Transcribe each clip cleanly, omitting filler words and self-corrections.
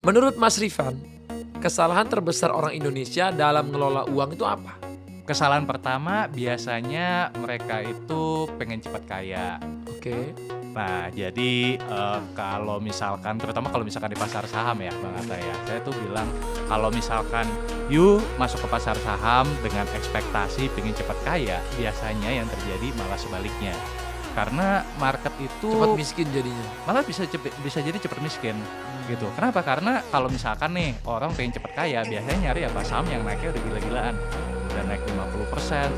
Menurut Mas Rifan, kesalahan terbesar orang Indonesia dalam ngelola uang itu apa? Kesalahan pertama biasanya mereka itu pengen cepat kaya. Oke. Nah, jadi, kalau misalkan terutama kalau misalkan di pasar saham ya, Bang Atta ya, saya tuh bilang kalau misalkan you masuk ke pasar saham dengan ekspektasi pengen cepat kaya, biasanya yang terjadi malah sebaliknya. Karena market Cepat itu miskin jadinya. malah bisa jadi cepat miskin, gitu. Kenapa? Karena kalau misalkan nih orang pengen cepet kaya, biasanya nyari apa? Saham yang naiknya udah gila-gilaan, udah naik 50%,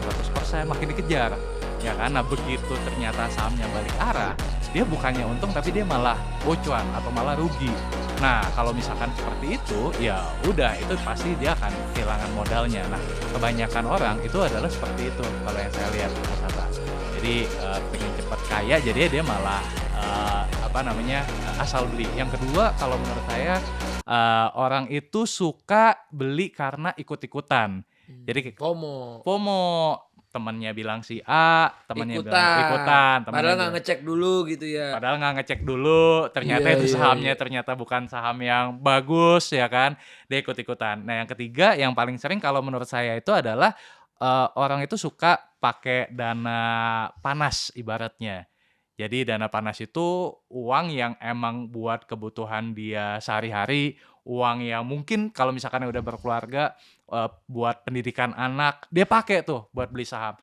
100%, makin dikejar, ya kan? Nah, begitu ternyata sahamnya balik arah, dia bukannya untung tapi dia malah bocuan atau malah rugi. Nah, kalau misalkan seperti itu, ya udah itu pasti dia akan kehilangan modalnya. Nah, kebanyakan orang itu adalah seperti itu kalau yang saya lihat, Mas Hatta. Jadi, pengen cepet kaya jadinya dia malah apa namanya, asal beli. Yang kedua kalau menurut saya, orang itu suka beli karena ikut-ikutan. Jadi FOMO, FOMO, temennya bilang si A, temennya bilang ikutan, ikutan, temennya padahal nggak bilang ngecek dulu gitu ya. padahal nggak ngecek dulu, ternyata Iya itu iya sahamnya iya. ternyata bukan saham yang bagus ya kan, dia ikut-ikutan. Nah yang ketiga yang paling sering kalau menurut saya itu adalah, orang itu suka pakai dana panas ibaratnya. Jadi dana panas itu uang yang emang buat kebutuhan dia sehari-hari, uang yang mungkin kalau misalkan udah berkeluarga, buat pendidikan anak, dia pakai tuh buat beli saham.